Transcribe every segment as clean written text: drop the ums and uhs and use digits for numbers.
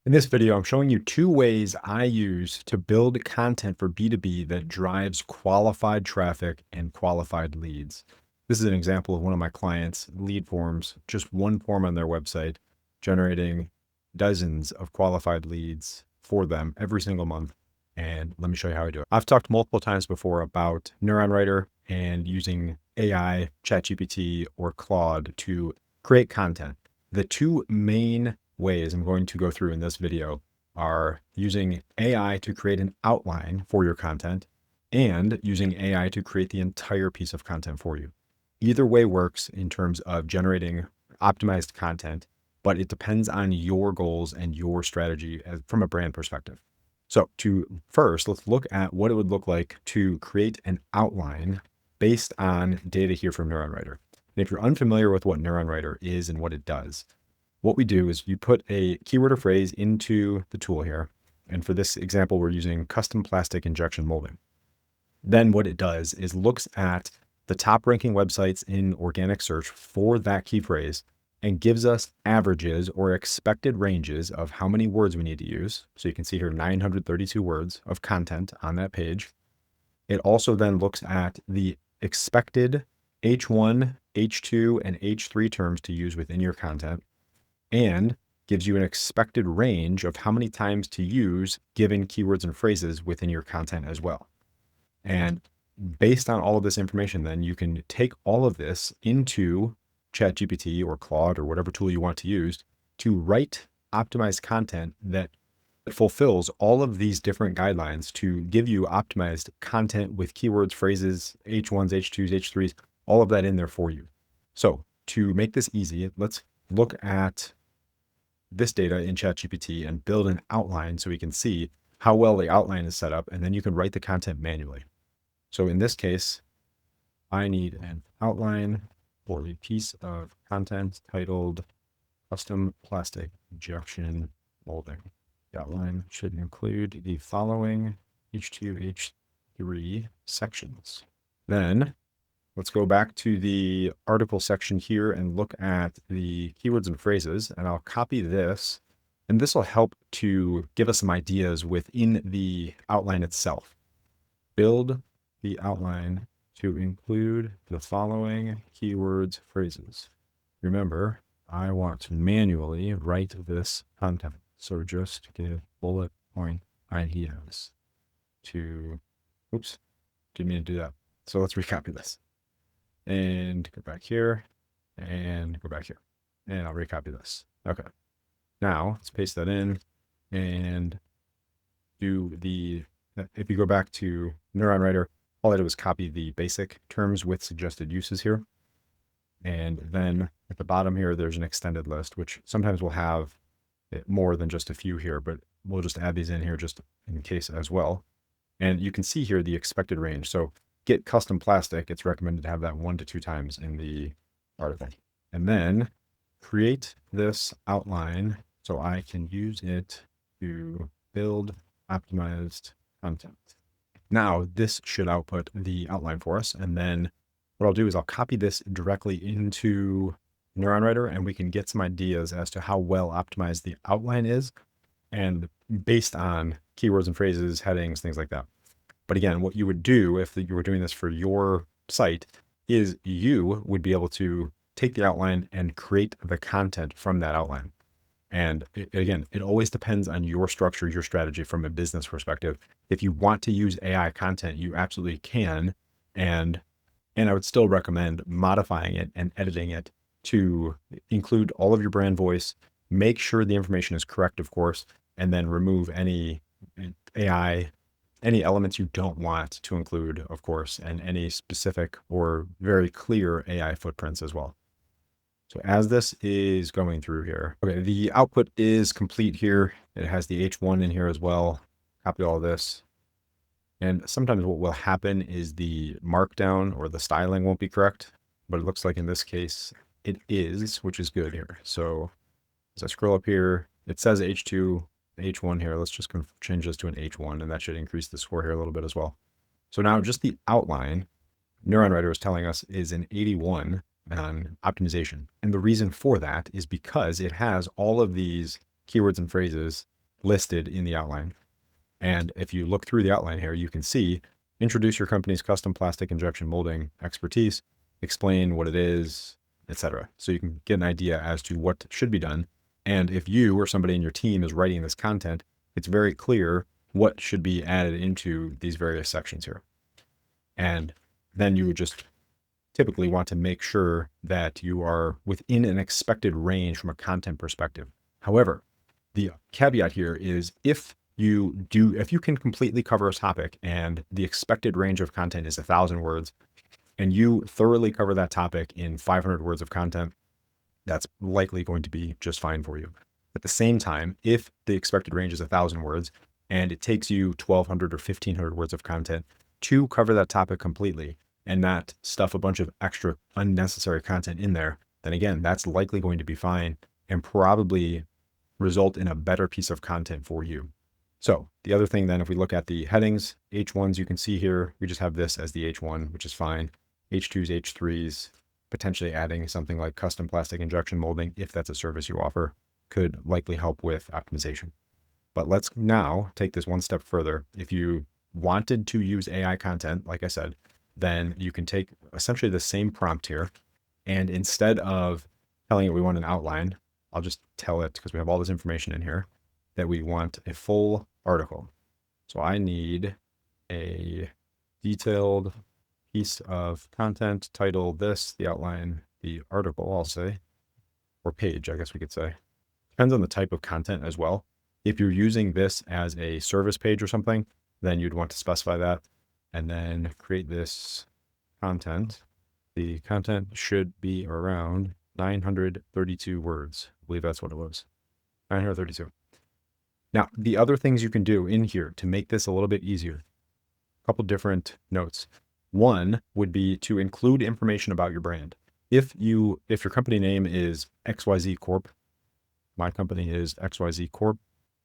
In this video, I'm showing you two ways I use to build content for B2B that drives qualified traffic and qualified leads. This is an example of one of my clients' lead forms, just one form on their website, generating dozens of qualified leads for them every single month. And let me show you how I do it. I've talked multiple times before about Neuron Writer and using AI, ChatGPT, or Claude to create content. The two main ways I'm going to go through in this video are using AI to create an outline for your content and using AI to create the entire piece of content for you. Either way works in terms of generating optimized content, but it depends on your goals and your strategy from a brand perspective. So first, let's look at what it would look like to create an outline based on data here from Neuron Writer. And if you're unfamiliar with what Neuron Writer is and what it does, what we do is you put a keyword or phrase into the tool here. And for this example, we're using custom plastic injection molding. Then what it does is looks at the top ranking websites in organic search for that key phrase and gives us averages or expected ranges of how many words we need to use. So you can see here 932 words of content on that page. It also then looks at the expected H1, H2, and H3 terms to use within your content, and gives you an expected range of how many times to use given keywords and phrases within your content as well. And based on all of this information, then you can take all of this into ChatGPT or Claude or whatever tool you want to use to write optimized content that fulfills all of these different guidelines to give you optimized content with keywords, phrases, H1s, H2s, H3s, all of that in there for you. So to make this easy, let's look at this data in ChatGPT and build an outline so we can see how well the outline is set up, and then you can write the content manually. So in this case, I need an outline for a piece of content titled custom plastic injection molding. The outline should include the following H2, H3 sections. Then let's go back to the article section here and look at the keywords and phrases, and I'll copy this, and this will help to give us some ideas within the outline itself. Build the outline to include the following keywords, phrases. Remember, I want to manually write this content. So just give bullet point ideas to, oops, didn't mean to do that. So let's recopy this and go back here and go back here, and I'll recopy this. Okay. Now let's paste that in and do if you go back to Neuron Writer, all I did was copy the basic terms with suggested uses here. And then at the bottom here, there's an extended list, which sometimes will have more than just a few here, but we'll just add these in here just in case as well. And you can see here the expected range. So get custom plastic, it's recommended to have that 1 to 2 times in the article. And then create this outline so I can use it to build optimized content. Now this should output the outline for us. And then what I'll do is I'll copy this directly into Neuron Writer, and we can get some ideas as to how well optimized the outline is, and based on keywords and phrases, headings, things like that. But again, what you would do if you were doing this for your site is you would be able to take the outline and create the content from that outline. And again, it always depends on your structure, your strategy from a business perspective. If you want to use AI content, you absolutely can. And I would still recommend modifying it and editing it to include all of your brand voice, make sure the information is correct, of course, and then remove any AI, any elements you don't want to include, of course, and any specific or very clear AI footprints as well. So as this is going through here, okay, the output is complete here. It has the H1 in here as well. Copy all this. And sometimes what will happen is the markdown or the styling won't be correct, but it looks like in this case it is, which is good here. So as I scroll up here, it says H2, H1 here. Let's just change this to an H1, and that should increase the score here a little bit as well. So now just the outline, Neuron Writer is telling us, is an 81 on optimization. And the reason for that is because it has all of these keywords and phrases listed in the outline. And if you look through the outline here, you can see, introduce your company's custom plastic injection molding expertise, explain what it is, etc. So you can get an idea as to what should be done. And if you or somebody in your team is writing this content, it's very clear what should be added into these various sections here. And then you would just typically want to make sure that you are within an expected range from a content perspective. However, the caveat here is if you can completely cover a topic and the expected range of content is 1,000 words, and you thoroughly cover that topic in 500 words of content, that's likely going to be just fine for you. At the same time, if the expected range is 1,000 words and it takes you 1,200 or 1,500 words of content to cover that topic completely and not stuff a bunch of extra unnecessary content in there, then again, that's likely going to be fine and probably result in a better piece of content for you. So the other thing then, if we look at the headings, H1s, you can see here, we just have this as the H1, which is fine. H2s, H3s, potentially adding something like custom plastic injection molding, if that's a service you offer, could likely help with optimization. But let's now take this one step further. If you wanted to use AI content, like I said, then you can take essentially the same prompt here. And instead of telling it we want an outline, I'll just tell it, because we have all this information in here, that we want a full article. So I need a detailed piece of content, title this, the outline, the article, I'll say, or page, I guess we could say. Depends on the type of content as well. If you're using this as a service page or something, then you'd want to specify that and then create this content. The content should be around 932 words. I believe that's what it was. 932. Now, the other things you can do in here to make this a little bit easier, a couple different notes. One would be to include information about your brand. If your company name is XYZ Corp, my company is XYZ Corp,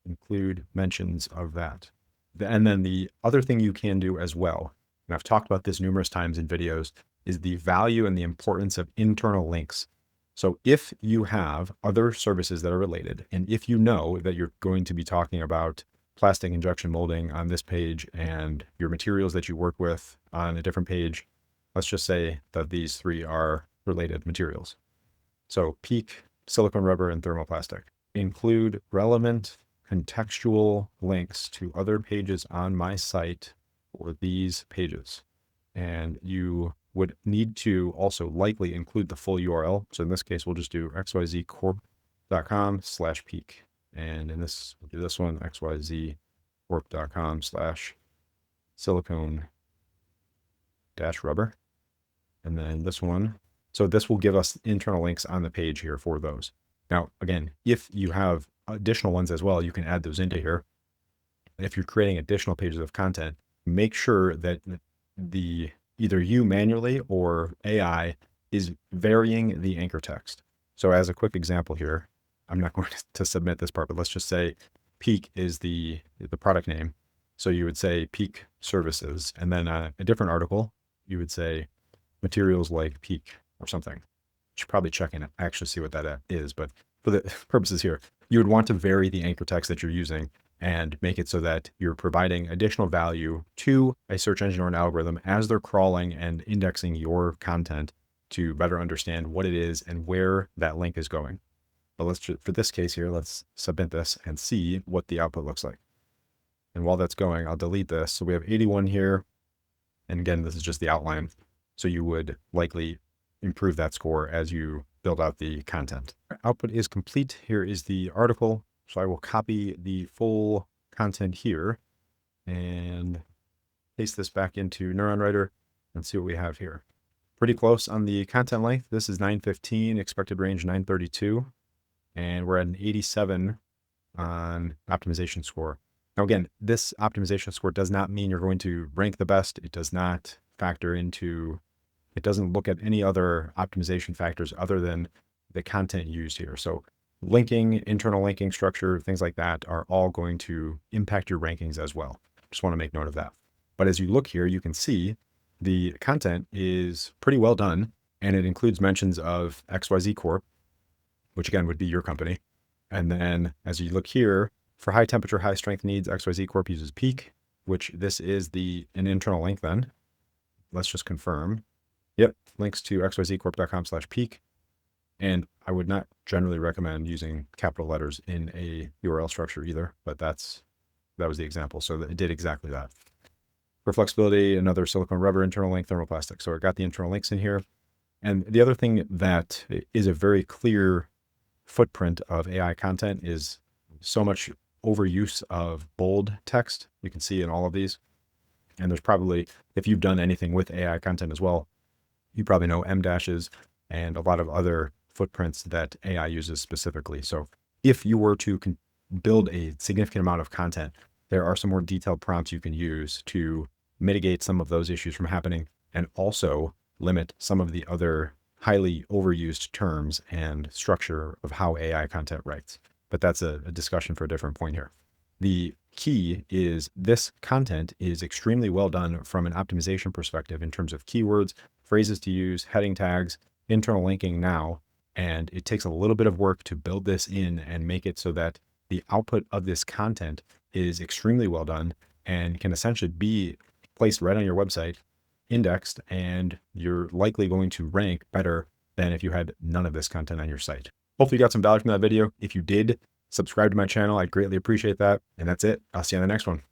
include mentions of that. And then the other thing you can do as well, and I've talked about this numerous times in videos, is the value and the importance of internal links. So if you have other services that are related, and if you know that you're going to be talking about plastic injection molding on this page and your materials that you work with on a different page, let's just say that these three are related materials. So PEEK, silicone rubber, and thermoplastic. Include relevant contextual links to other pages on my site for these pages. And you would need to also likely include the full URL. So in this case, we'll just do xyzcorp.com/peak. And in this, we'll do this one, xyzcorp.com/silicone-rubber. And then this one. So this will give us internal links on the page here for those. Now, again, if you have additional ones as well, you can add those into here. If you're creating additional pages of content, make sure that either you manually or AI is varying the anchor text. So as a quick example here, I'm not going to submit this part, but let's just say PEEK is the product name. So you would say PEEK services, and then a different article, you would say materials like PEEK or something. You should probably check and actually see what that is, but for the purposes here, you would want to vary the anchor text that you're using and make it so that you're providing additional value to a search engine or an algorithm as they're crawling and indexing your content to better understand what it is and where that link is going. But for this case here, let's submit this and see what the output looks like. And while that's going, I'll delete this. So we have 81 here. And again, this is just the outline. So you would likely improve that score as you build out the content. Output is complete. Here is the article. So I will copy the full content here and paste this back into Neuron Writer and see what we have here. Pretty close on the content length. This is 915, expected range 932, and we're at an 87 on optimization score. Now again, this optimization score does not mean you're going to rank the best. It does not factor into, it doesn't look at any other optimization factors other than the content used here. So linking, internal linking structure, things like that are all going to impact your rankings as well. Just want to make note of that. But as you look here, you can see the content is pretty well done, and it includes mentions of XYZ Corp, which again would be your company, And then as you look here, for high temperature, high strength needs, XYZ Corp uses peak, which this is an internal link then. Let's just confirm. Yep, links to xyzcorp.com/peak. And I would not generally recommend using capital letters in a URL structure either, but that was the example. So it did exactly that. For flexibility, another silicone rubber internal link, thermoplastic. So I got the internal links in here. And the other thing that is a very clear footprint of AI content is so much overuse of bold text. You can see in all of these. And there's probably, if you've done anything with AI content as well, you probably know M dashes and a lot of other footprints that AI uses specifically. So if you were to build a significant amount of content, there are some more detailed prompts you can use to mitigate some of those issues from happening and also limit some of the other highly overused terms and structure of how AI content writes. But that's a discussion for a different point here. The key is this content is extremely well done from an optimization perspective in terms of keywords, phrases to use, heading tags, internal linking now. And it takes a little bit of work to build this in and make it so that the output of this content is extremely well done and can essentially be placed right on your website, indexed, and you're likely going to rank better than if you had none of this content on your site. Hopefully you got some value from that video. If you did, subscribe to my channel. I'd greatly appreciate that. And that's it. I'll see you on the next one.